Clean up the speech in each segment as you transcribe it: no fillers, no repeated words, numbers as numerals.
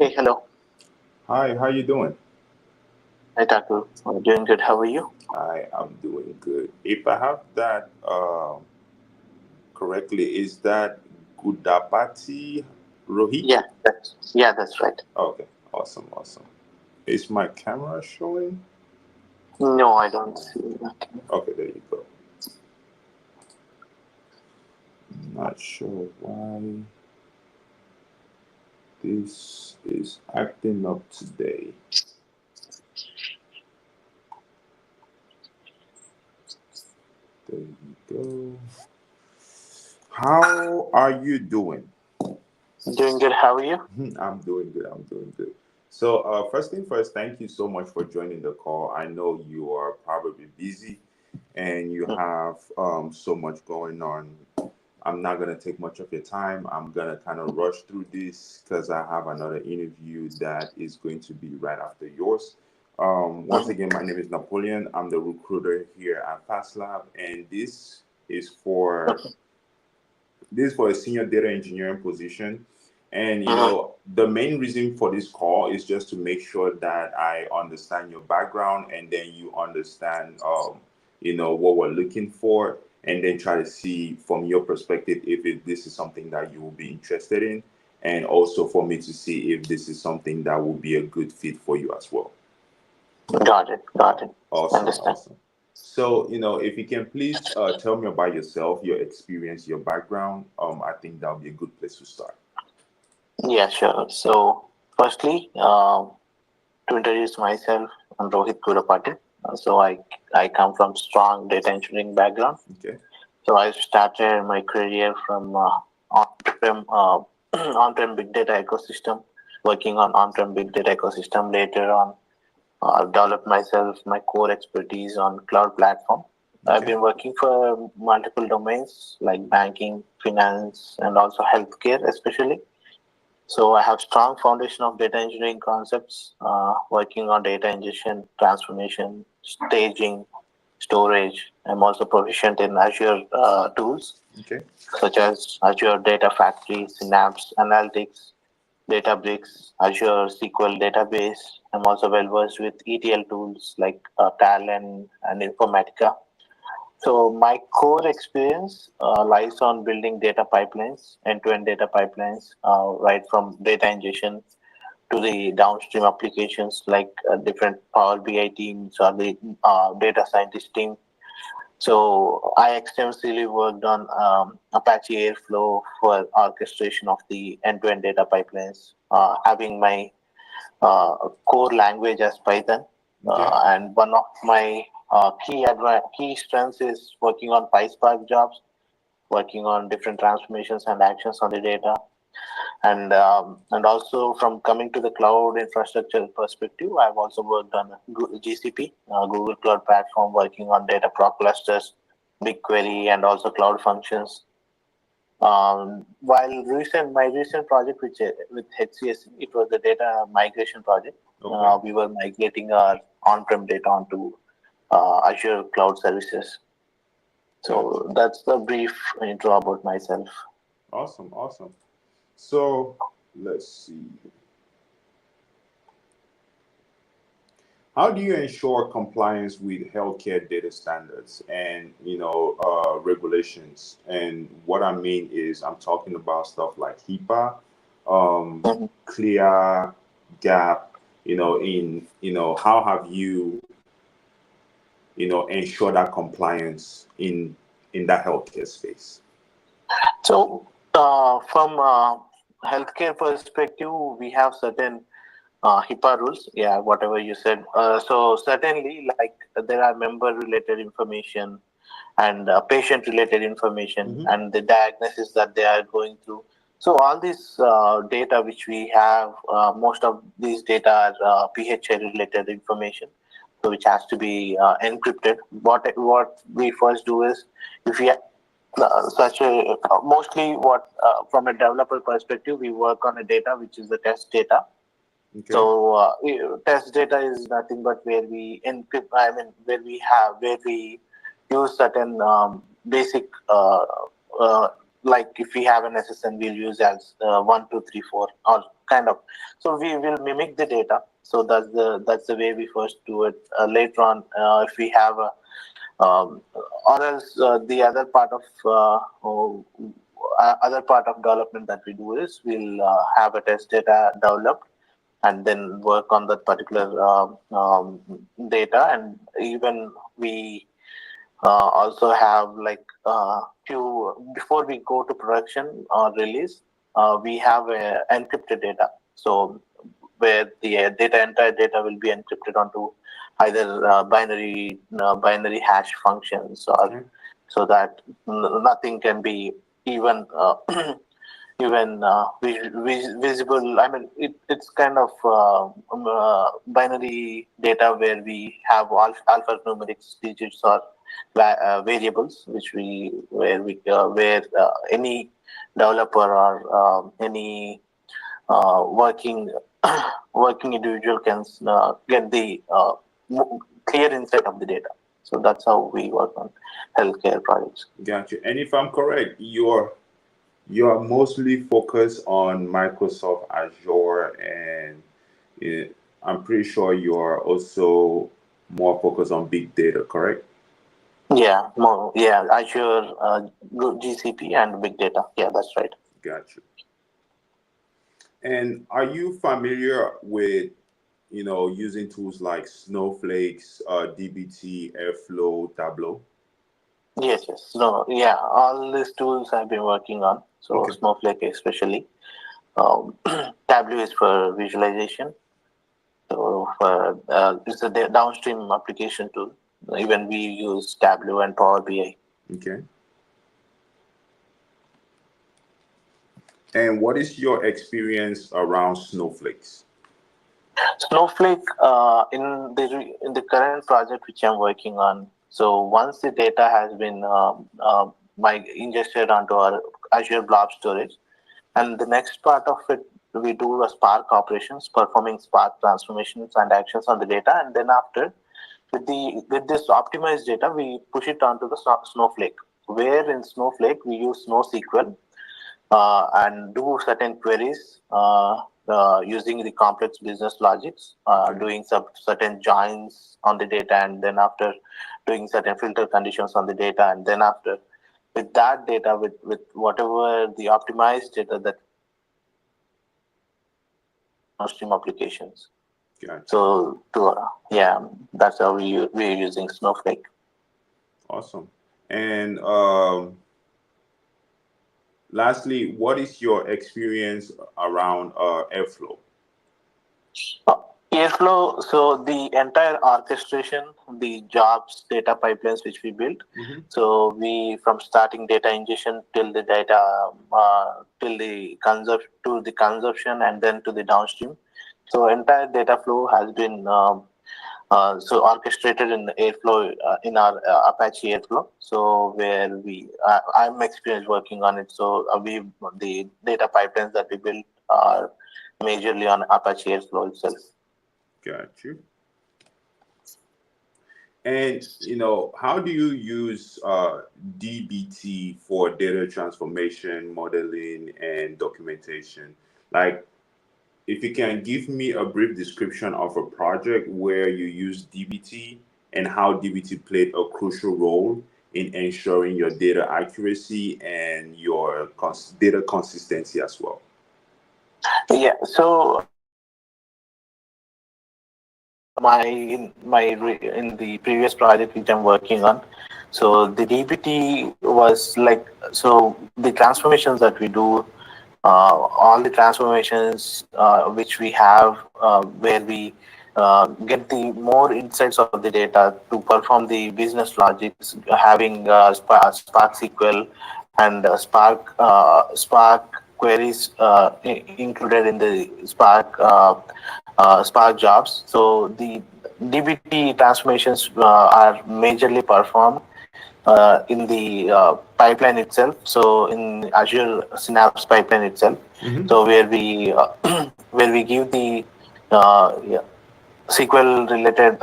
Hey, hello. Hi, how you doing? Hi, Taku. I'm doing good. How are you? I am doing good. If I have that correctly, is that Gudapati Rohit? Yeah, that's right. Okay, awesome, awesome. Is my camera showing? No, I don't see that. Okay, there you go. Not sure why this is acting up today. There you go. How are you doing? Doing good. How are you? I'm doing good. I'm doing good. So, first thing first, thank you so much for joining the call. I know you are probably busy and you Mm. have so much going on. I'm not going to take much of your time. I'm going to kind of rush through this because I have another interview that is going to be right after yours. Once Mhm. again, my name is Napoleon. I'm the recruiter here at FastLab, and is for this is for a senior data engineering position. And Mhm. the main reason for this call is just to make sure that I understand your background and then you understand what we're looking for, and then try to see from your perspective if this is something that you will be interested in, and also for me to see if this is something that will be a good fit for you as well. Got it. Got it. Awesome, Understand. awesome. So, if you can please tell me about yourself, your experience, your background, I think that would be a good place to start. Yeah, sure. So, firstly, to introduce myself, I'm Rohit Gurapati. So I come from strong data engineering background. Okay. So I started my career from on-prem on-prem big data ecosystem, working on on-prem big data ecosystem. Later on, I've developed myself my core expertise on cloud platform. I've Okay. been working for multiple domains like banking, finance, and also healthcare, especially. So I have strong foundation of data engineering concepts, working on data ingestion, transformation, staging, storage. I'm also proficient in Azure tools Okay. such as Azure Data Factory, Synapse Analytics, Databricks, Azure SQL Database. I'm also well versed with ETL tools like Talent and Informatica. So my core experience lies on building data pipelines, end-to-end data pipelines, right from data ingestion to the downstream applications like different Power BI teams or the data scientist team. So I extensively worked on Apache Airflow for orchestration of the end-to-end data pipelines, having my core language as Python. Okay. And one of my key strengths is working on PySpark jobs, working on different transformations and actions on the data, and also from coming to the cloud infrastructure perspective, I've also worked on GCP, Google Cloud Platform, working on data prop clusters, BigQuery, and also cloud functions. While my recent project with HCSC, it was the data migration project. Okay. We were migrating our on-prem data onto Azure Cloud Services. Gotcha. So that's the brief intro about myself. Awesome. Awesome. So, let's see. How do you ensure compliance with healthcare data standards and regulations? And what I mean is, I'm talking about stuff like HIPAA, Mhm. Clear, Gap. In how have you ensure that compliance in that healthcare space? So, from healthcare perspective, we have certain HIPAA rules. Yeah, whatever you said. So certainly, like there are member-related information and patient-related information Mm-hmm. and the diagnosis that they are going through. So all this data which we have, most of these data are PHI-related information, so which has to be encrypted. What we first do is if we such a mostly what from a developer perspective we work on a data which is the test data. Okay. So test data is nothing but where we encrypt, I mean where we use certain basic like if we have an SSN, we'll use as 1, 2, 3, 4, or kind of. So we will mimic the data. So that's the way we first do it. Later on, if we have a or else the other part of development that we do is we'll have a test data developed and then work on that particular data, and even we also have like few before we go to production or release, we have encrypted data. So where the entire data will be encrypted onto either binary hash functions, or so that nothing can be even even visible. I mean, it's kind of binary data where we have alphanumeric digits or variables, which where any developer or any working working individual can get the clear insight of the data. So that's how we work on healthcare projects. Gotcha. And if I'm correct, you're mostly focused on Microsoft Azure, and I'm pretty sure you're also more focused on big data, correct? Yeah, Azure, GCP, and big data. Yeah, that's right. Gotcha. And are you familiar with, using tools like Snowflakes, DBT, Airflow, Tableau? Yes. No, yeah, all these tools I've been working on. So Okay. Snowflake especially. Tableau is for visualization. So for it's a downstream application tool. Even we use Tableau and Power BI. Okay. And what is your experience around Snowflakes? Snowflake in the current project which I'm working on. So once the data has been ingested onto our Azure Blob storage, and the next part of it, we do a Spark operations, performing Spark transformations and actions on the data, and then after with this optimized data, we push it onto the Snowflake. Where in Snowflake we use NoSQL and do certain queries using the complex business logics, doing some certain joins on the data, and then after doing certain filter conditions on the data, and then after with that data, with whatever the optimized data that downstream applications. Gotcha. So that's how we're using Snowflake. Awesome. And lastly, what is your experience around Airflow? Airflow, so the entire orchestration, the jobs, data pipelines which we built. Mm-hmm. So we, from starting data ingestion till the data, till the consumption, and then to the downstream. So entire data flow has been so orchestrated in Airflow, in our Apache Airflow. So where I'm experienced working on it. So the data pipelines that we built are majorly on Apache Airflow itself. Got you. And how do you use DBT for data transformation, modeling, and documentation? Like, if you can give me a brief description of a project where you use DBT and how DBT played a crucial role in ensuring your data accuracy and your data consistency as well. Yeah. So in the previous project which I'm working on, so the DBT was like, so the transformations that we do, all the transformations which we have, where we get the more insights of the data to perform the business logics, having Spark SQL and Spark queries included in the Spark jobs. So the DBT transformations are majorly performed in the pipeline itself. So in Azure Synapse pipeline itself. Mm-hmm. So where we where we give the uh, SQL related,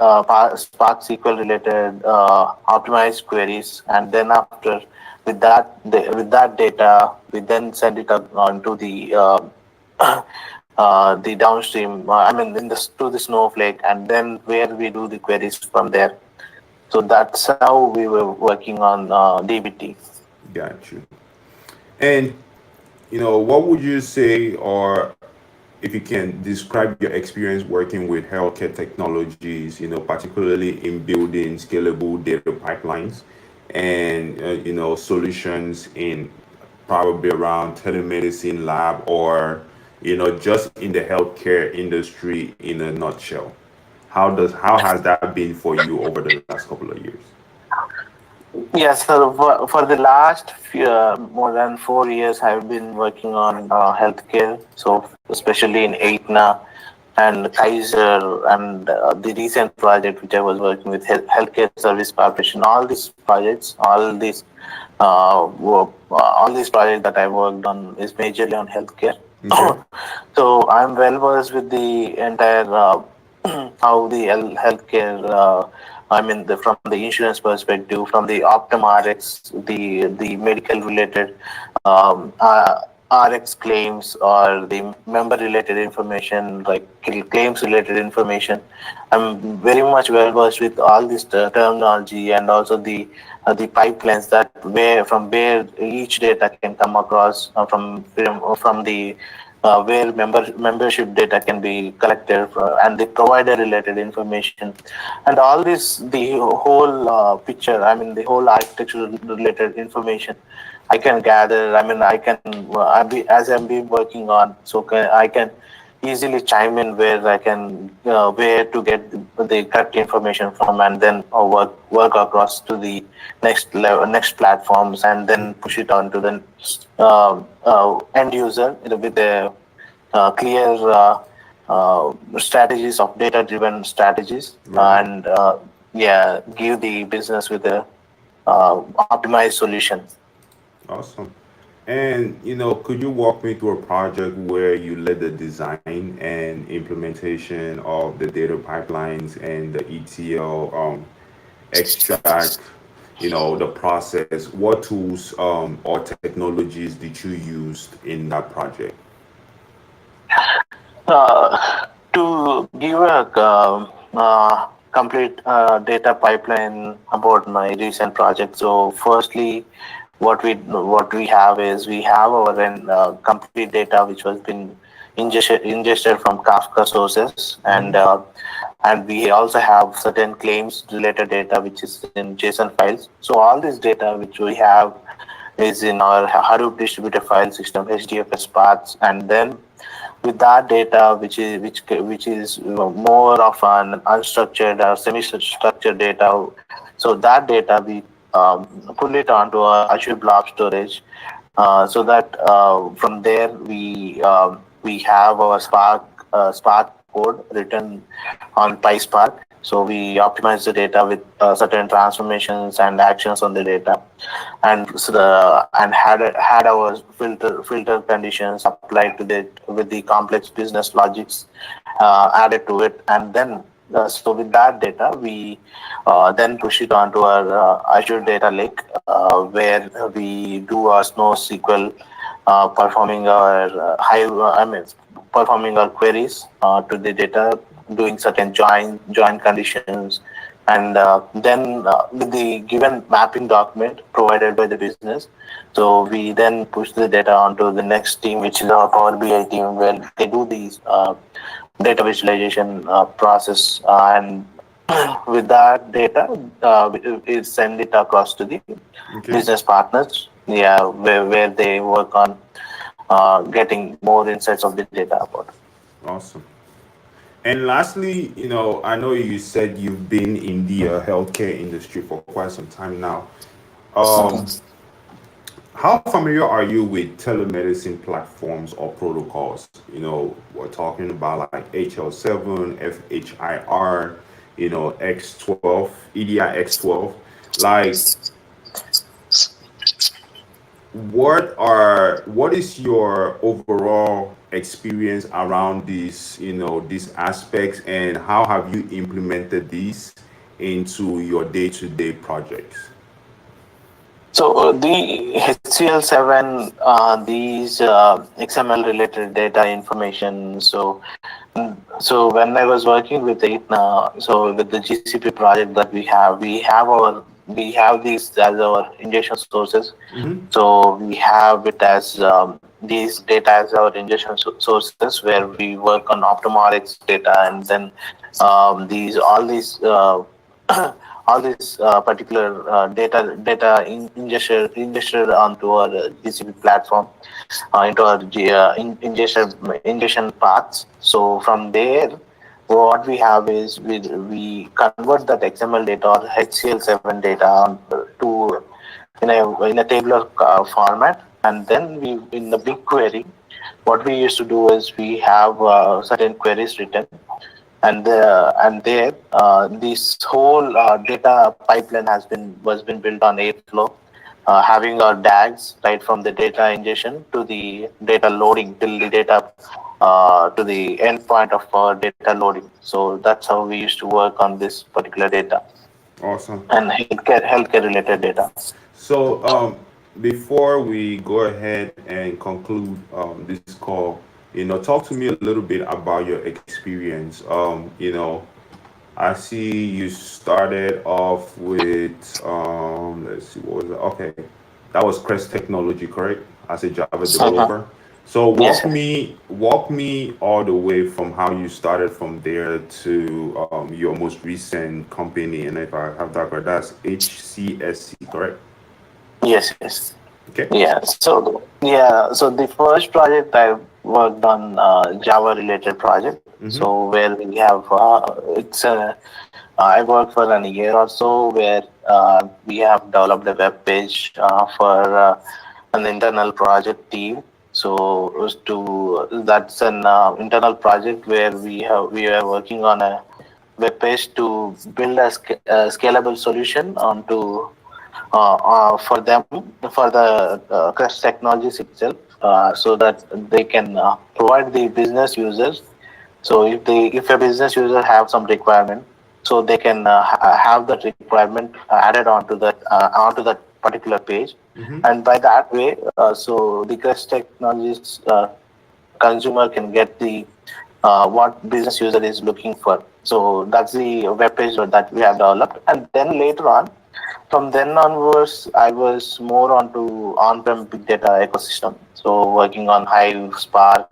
Spark SQL related optimized queries, and then after with that data, we then send it up onto the downstream. I mean, to the Snowflake, and then where we do the queries from there. So that's how we were working on DBT. Got you. And what would you say, or if you can describe your experience working with healthcare technologies, particularly in building scalable data pipelines and solutions in probably around telemedicine lab, or just in the healthcare industry in a nutshell. How has that been for you over the last couple of years? Yes, so for the last more than 4 years, I've been working on healthcare. So especially in Aetna and Kaiser, and the recent project which I was working with Healthcare Service Corporation. All these projects that I worked on is majorly on healthcare. Okay. So I'm well versed with the entire how the healthcare. I mean, from the insurance perspective, from the Optum RX, the medical related RX claims, or the member related information, like claims related information. I'm very much well versed with all this terminology, and also the pipelines that where each data can come across from the where membership data can be collected, and the provider related information, and all this, the whole picture, I mean the whole architecture related information I can gather. I mean, as I'm been working on, so I can easily chime in where I can where to get the correct information from, and then work across to the next platforms, and then push it on to the end user with a clear strategies of data driven strategies, Right. and yeah, give the business with a optimized solution. Awesome. And could you walk me through a project where you led the design and implementation of the data pipelines and the ETL extract, the process? What tools or technologies did you use in that project? To give a complete data pipeline about my recent project. So, firstly, what we have is we have our complete data which was been ingested from Kafka sources, Hmm. and we also have certain claims related data which is in JSON files. So all this data which we have is in our Hadoop distributed file system, HDFS paths, and then with that data, which is more of an unstructured or semi-structured data. So that data we pull it onto our Azure Blob Storage, so that from there we have our Spark code written on PySpark. So we optimize the data with certain transformations and actions on the data, and had our filter conditions applied to it with the complex business logics added to it, and then so with that data we then push it onto our Azure Data Lake, where we do our SnoSQL, performing our performing our queries to the data, doing certain join conditions, and then with the given mapping document provided by the business, so we then push the data onto the next team, which is our Power BI team, where they do these data visualization process, and with that data, we send it across to the Okay. business partners, yeah, where they work on getting more insights of the data about. Awesome. And lastly, I know you said you've been in the healthcare industry for quite some time now. Um, how familiar are you with telemedicine platforms or protocols? We're talking about like HL7, FHIR, X12, EDI X12. Like, what is your overall experience around these, these aspects, and how have you implemented these into your day-to-day projects? So the HCL7, these XML related data information. So when I was working with it, so with the GCP project that we have these as our ingestion sources. Mm-hmm. So we have it as these data as our ingestion sources, where we work on Optumrx data, and then these all these all these particular data ingested onto our GCP platform, into our ingestion paths. So from there, what we have is we convert that XML data or HCL7 data to in a tabular format, and then we in the big query, what we used to do is we have certain queries written, and there this whole data pipeline was been built on Airflow, having our DAGs right from the data ingestion to the data loading till the data to the endpoint of our data loading. So that's how we used to work on this particular data Awesome. and healthcare related data. So, before we go ahead and conclude this call, talk to me a little bit about your experience. I see you started off with, let's see, what was it? Okay, that was Crest Technology, correct? As a Java Mhm. developer. So Yes. walk me all the way from how you started from there to your most recent company, and if I have that correct, that's HCSC, correct? Yes. Yes. Okay. Yeah. So the first project I worked on, Java related project. Mm-hmm. So where we have it's I worked for a year or so, where we have developed a web page for an internal project team. So it was to that's an internal project where we are working on a web page to build a scalable solution onto for them, for the Crest Technologies itself, so that they can provide the business users. So if a business user have some requirement, so they can have that requirement added onto that particular page, Mm-hmm. and by that way, so the Crest Technologies consumer can get the what business user is looking for. So that's the web page that we have developed, and then later on, from then onwards, I was more onto on-prem big data ecosystem. So working on Hive, Spark,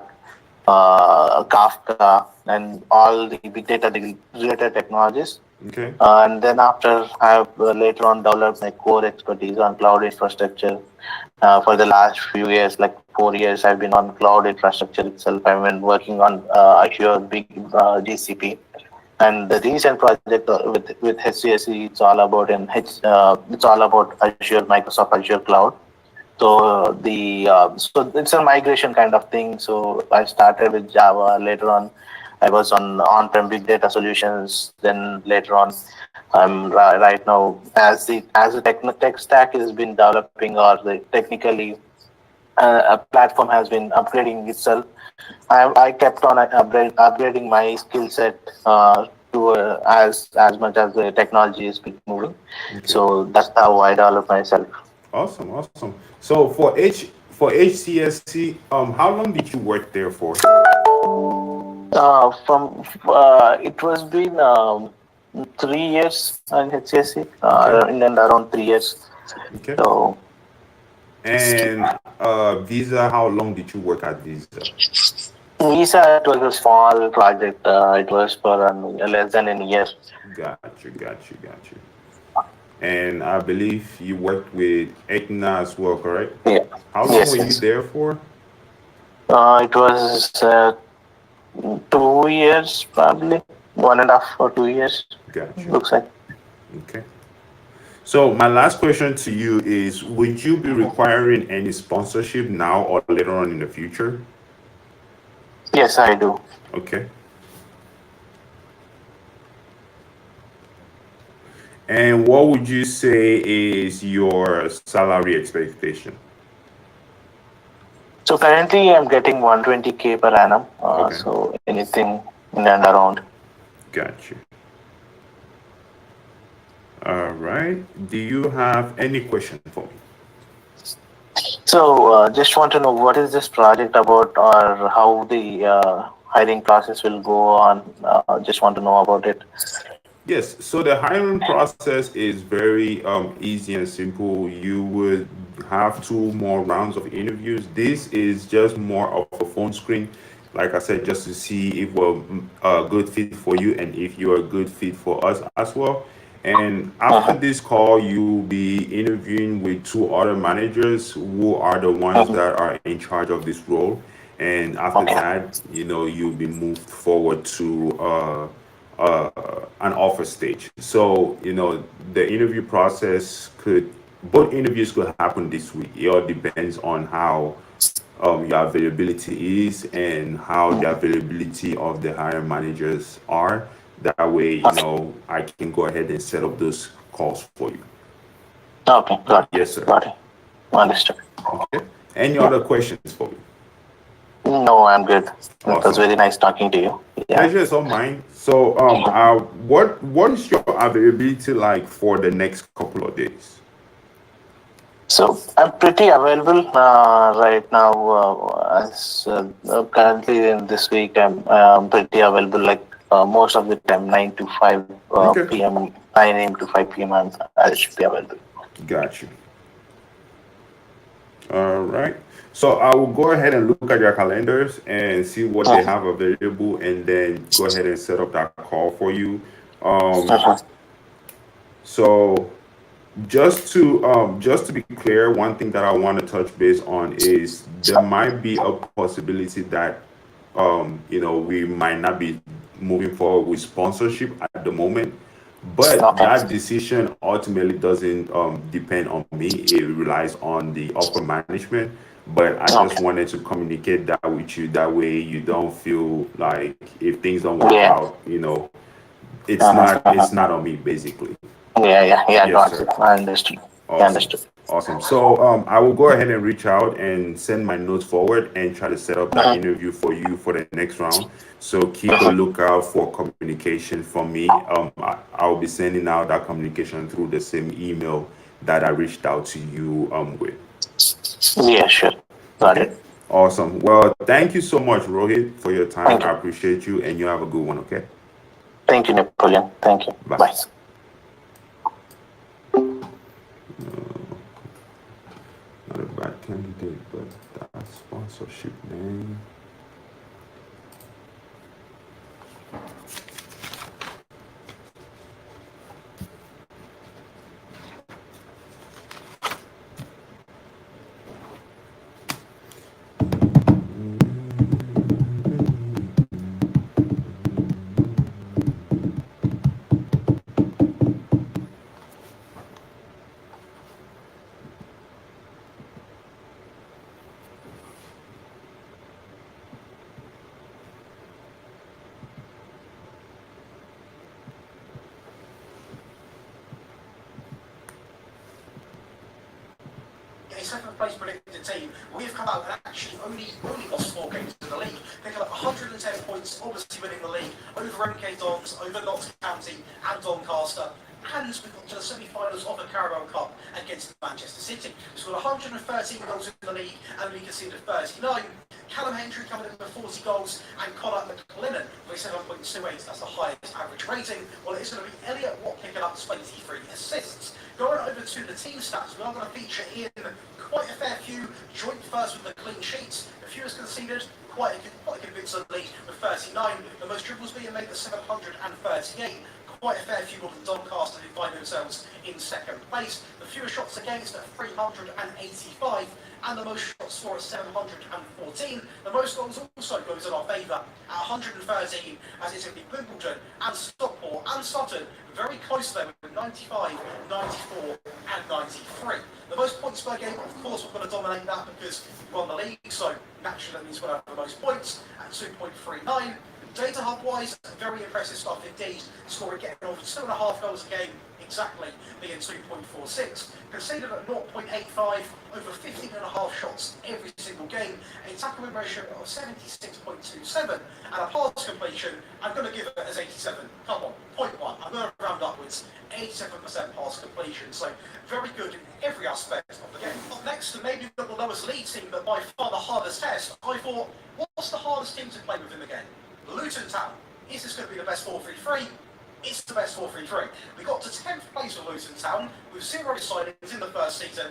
Kafka, and all the big data related technologies. Okay. And then after, I have later on developed my core expertise on cloud infrastructure. For the last few years, like 4 years, I've been on cloud infrastructure itself. I've been working on Azure, big GCP, and the recent project with HCSE, it's all about Azure, Microsoft Azure Cloud. So so it's a migration kind of thing. So I started with Java. Later on, I was on on-prem big data solutions. Then later on, right now, as the tech stack has been developing, or the technically a platform has been upgrading itself, I kept on upgrading my skill set to as much as the technology is moving. Okay. So that's how I develop myself. Awesome. Awesome. So for HCSC, how long did you work there for? From it was been 3 years in HCSC, Okay. in and around 3 years. Okay. So And Visa, how long did you work at Visa? Visa, it was a small project. It was for less than a year. Got you. Got you. Got you. And I believe you worked with Aetna as well, correct? Yeah. How long Yes. were you Yes. there for? It was 2 years, probably 1.5 or 2 years. Got you. Looks like. Okay. So my last question to you is: would you be requiring any sponsorship now or later on in the future? Yes, I do. Okay. And what would you say is your salary expectation? So currently I'm getting 120K per annum. Okay. So anything in and around. Got you. All right. Do you have any question for me? So just want to know what is this project about, or how the hiring process will go on. Just want to know about it. Yes, so the hiring process is very easy and simple. You would have two more rounds of interviews. This is just more of a phone screen, like I said, just to see if we're a good fit for you and if you're a good fit for us as well. And after Uh-huh. this call, you'll be interviewing with two other managers who are the ones Uh-huh. that are in charge of this role. And after Okay. that, you'll be moved forward to an offer stage. So, the interview process both interviews could happen this week. It all depends on how your availability is and how the availability of the hiring managers are. That way, Okay. I can go ahead and set up those calls for you. Okay. Got it. Yes, sir. Got it. Understood. Okay. Any Yeah. other questions for me? No, I'm good. It was Awesome. very nice talking to you. Yeah. Pleasure is all mine. So, what is your availability like for the next couple of days? So I'm pretty available right now. As currently in this week, I'm pretty available. Like most of the time, 9 to 5 Okay. p.m., 9 a.m. to 5 p.m. I should be available. Got you. All right. So I will go ahead and look at your calendars and see what they Uh-huh. have available, and then go ahead and set up that call for you. Um, Uh-huh. so just to be clear, one thing that I want to touch base on is there might be a possibility that we might not be moving forward with sponsorship at the moment. But Okay. that decision ultimately doesn't depend on me. It relies on the upper management. But I just Okay. wanted to communicate that with you. That way you don't feel like if things don't work Yeah. out, it's Uh-huh. not Uh-huh. it's not on me basically. Yeah. Yes, Got sir. it. I understood. Yeah, Awesome. understood. Awesome. So I will go ahead and reach out and send my notes forward and try to set up that Uh-huh. interview for you for the next round. So keep a Uh-huh. lookout for communication from me. I'll be sending out that communication through the same email that I reached out to you with. Yeah, sure. Got Okay. it. Awesome. Well, thank you so much, Rohit, for your time. Thank I you. appreciate you, and you have a good one. Okay. Thank you, Napoleon. Thank you. Bye. Bye. Not a bad candidate, but that sponsorship name. A second place predicted team, we've come out and actually only lost 4 games in the league, picking up 110 points, obviously winning the league over MK Dons, over Notts County and Doncaster. And we've got to the semi-finals of the Carabao Cup against Manchester City. We've got 113 goals in the league and we conceded 39. Callum Hendry coming in with 40 goals and Connor McLennan with 7.28. That's the highest average rating. Well, it's going to be Elliot Watt picking up 23 assists. Going over to the team stats, we are going to feature in quite a fair few. Joint first with the clean sheets. The fewest conceded, quite a convincing lead with 39. The most dribbles being made with 738. Quite a fair few more than Doncaster, who find themselves in second place. The fewest shots against at 385, and the most shots for at 714. The most goals also goes in our favour at 113, as it's going to be Wimbledon and Stockport and Sutton very close there with 95, 94 and 93. The most points per game, of course, we're going to dominate that because we won the league, so naturally that means we're going to have the most points at 2.39. Data hub wise, very impressive stuff indeed. Scoring getting over 2.5 goals a game exactly, being 2.46. Conceded at 0.85, over 50% 13.5 shots every single game, a tackle win ratio of 76.27, and a pass completion, I'm going to give it as 87. Come on, 0.1. I'm going to round upwards. 87% pass completion, so very good in every aspect of the game. Up next, and maybe not the lowest league team, but by far the hardest test, I thought, what's the hardest team to play with in the game? Luton Town. Is this going to be the best 4-3-3? It's the best 4-3-3. We got to 10th place with Luton Town, with 0 signings in the first season.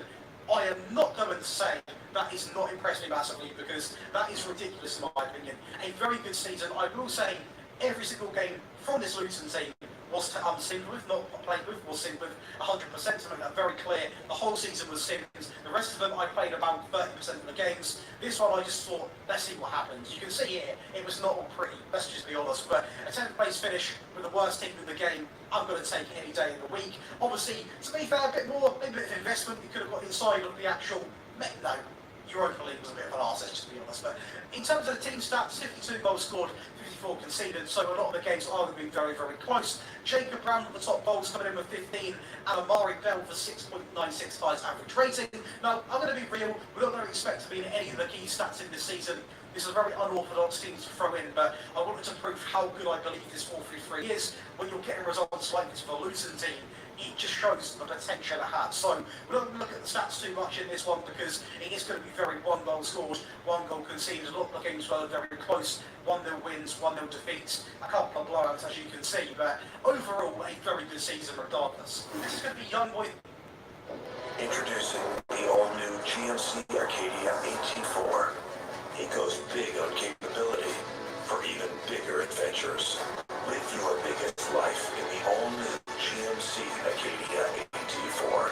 I am not going to say that is not impressed me massively, because that is ridiculous in my opinion. A very good season. I will say every single game from this Luton team was simmed with, not played with, was simmed with 100%, to make that very clear. The whole season was simmed. The rest of them I played about 30% of the games. This one I just thought, let's see what happens. You can see here, it was not all pretty, let's just be honest, but a 10th place finish with the worst team in the game, I'm going to take it any day of the week. Obviously, to be fair, a bit more, maybe a bit of investment you could have got inside of the actual, no, Europa League was a bit of an arse, let's just be honest. But in terms of the team stats, 52 goals scored, 54 conceded, so a lot of the games are going to be very, very close. Jacob Brown with the top goals coming in with 15, and Amari Bell for 6.965 average rating. Now, I'm going to be real, we're not going to expect to be in any of the key stats in this season. This is a very unorthodox team to throw in, but I wanted to prove how good I believe this 4-3-3 is. When you're getting results like this for a Luton team, it just shows the potential it has. So we're not going to look at the stats too much in this one, because it is going to be very 1 goal scored, 1 goal conceded. A lot of the games were very close, 1-0 wins, 1-0 defeats, a couple of blowouts as you can see, but overall a very good season regardless. This is going to be young boy. Introducing the all-new GMC Arcadia AT4. It goes big on capability for even bigger adventures. Live your biggest life in the all-new GMC Arcadia AT4.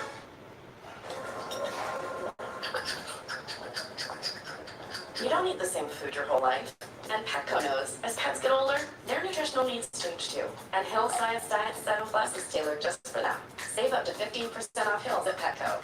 You don't eat the same food your whole life. And Petco knows, as pets get older, their nutritional needs change too. And Hill's Science Diet Set of Plus is tailored just for them. Save up to 15% off Hill's at Petco.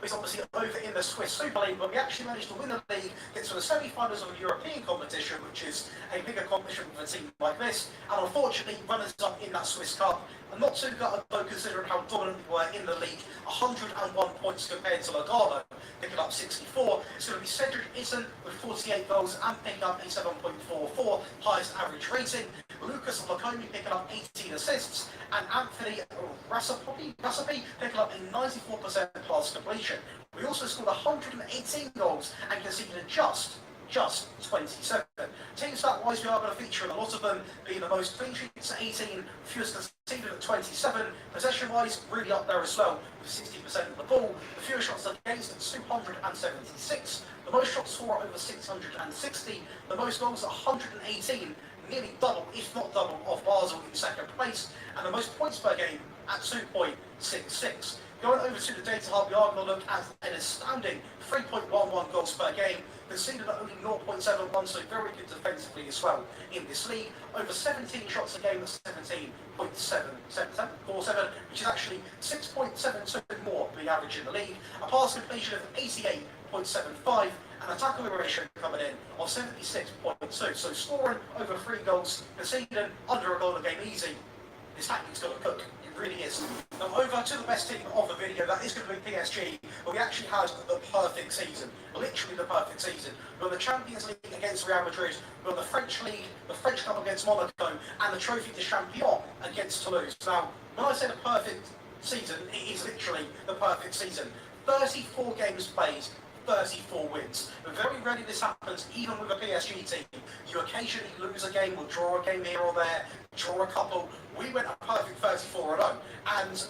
It's obviously over in the Swiss Super League, but we actually managed to win the league, get to the semi-finals of a European competition, which is a bigger competition for a team like this, and unfortunately runners-up in that Swiss Cup. I'm not too gutted though, considering how dominant we were in the league. 101 points compared to Lugano, picking up 64. It's going to be Cedric Itten with 48 goals and picking up a 7.44, highest average rating. Lucas Lacomi picking up 18 assists, and Anthony Rasapi picking up a 94% pass completion. We also scored 118 goals and conceded just 27. Team stat wise, we are going to feature in a lot of them, being the most clean sheets at 18, fewest conceded at 27. Possession wise, really up there as well, with 60% of the ball. The fewest shots against at 276. The most shots for over 660. The most goals at 118. Nearly double, if not double, of Basel in second place. And the most points per game at 2.66. Going over to the data hub, we are going to look at an astounding 3.11 goals per game, conceded at only 0.71, so very good defensively as well in this league. Over 17 shots a game at 17.747, which is actually 6.72 more than the average in the league. A pass completion of 88.75, and a tackle ratio coming in of 76.2. So scoring over 3 goals, conceding under a goal a game easy. This tactic's got to cook. It really is. Now over to the best team of the video, that is going to be PSG, but we actually had the perfect season. Literally the perfect season. We won the Champions League against Real Madrid, we won the French League, the French Cup against Monaco, and the Trophy de Champion against Toulouse. Now, when I say the perfect season, it is literally the perfect season. 34 games played, 34 wins. But very rarely this happens, even with a PSG team. You occasionally lose a game or draw a game here or there, draw a couple. We went a perfect 34-0. And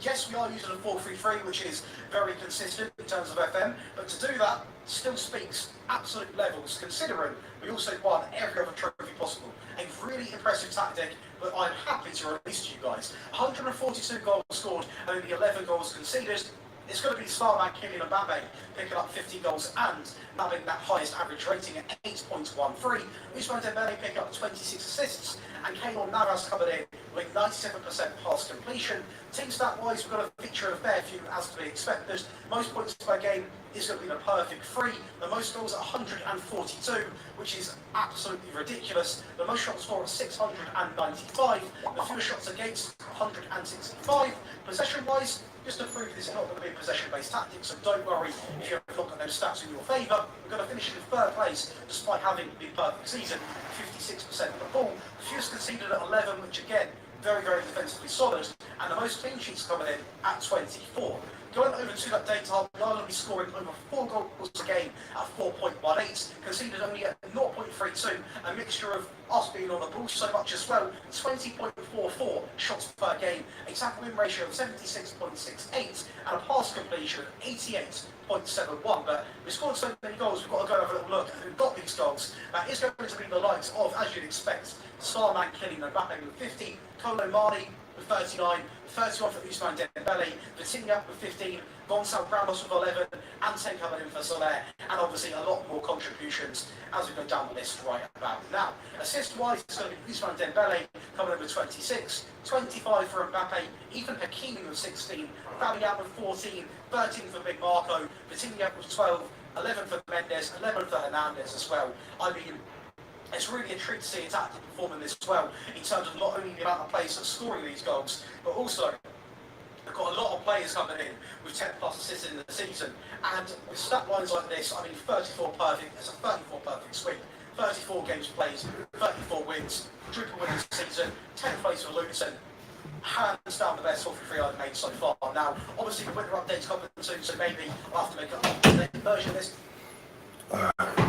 yes, we are using a 4-3-3, which is very consistent in terms of FM, but to do that still speaks absolute levels, considering we also won every other trophy possible. A really impressive tactic, but I'm happy to release to you guys. 142 goals scored and only 11 goals conceded. It's going to be Starman Kylian Mbappe picking up 50 goals and having that highest average rating at 8.13. Ousmane Dembele picking up 26 assists, and Keylor Navas coming in with 97% pass completion. Team stat wise, we've got a feature of fair few as to be expected. Most points per game is going to be the perfect 3. The most goals at 142, which is absolutely ridiculous. The most shots for at 695. The fewest shots against 165. Possession wise, just to prove this is not going to be a possession-based tactic, so don't worry if you thought that those stats in your favour. We're going to finish in third place despite having the perfect season, 56% of the ball. Fewest conceded at 11, which again, very, very defensively solid, and the most clean sheets coming in at 24. Going over to that data, we are going to be scoring over 4 goals a game at 4.18, conceded only at 0.32, a mixture of us being on the ball so much as well, 20.44 shots per game, a tackle win ratio of 76.68, and a pass completion of 88.71. But we scored so many goals, we've got to go have a little look at who got these goals. It's going to be the likes of, as you'd expect, Starman Kylian Mbappe with 50, Kolo Muani with 39, 31 for Ousmane Dembele, Vitinha with 15, Gonçalo Ramos with 11, and 10 coming in for Soler, and obviously a lot more contributions as we go down the list right about now. Assist-wise, it's going to be Ousmane Dembele coming in with 26, 25 for Mbappe, even Hakimi with 16, Fabian with 14, 13 for Big Marco, Vitinha with 12, 11 for Mendes, 11 for Hernandez as well. I mean, it's really a treat to see Attack performing this well in terms of not only the amount of players that are scoring these goals, but also they've got a lot of players coming in with 10 plus assists in the season. And with stat lines like this, I mean, 34 perfect, it's a 34 perfect sweep. 34 games played, 34 wins, triple win this season, 10th place for Luton. Hands down the best 4-3 I've made so far. Now, obviously the winter update's coming soon, so maybe I'll have to make an updated version of this.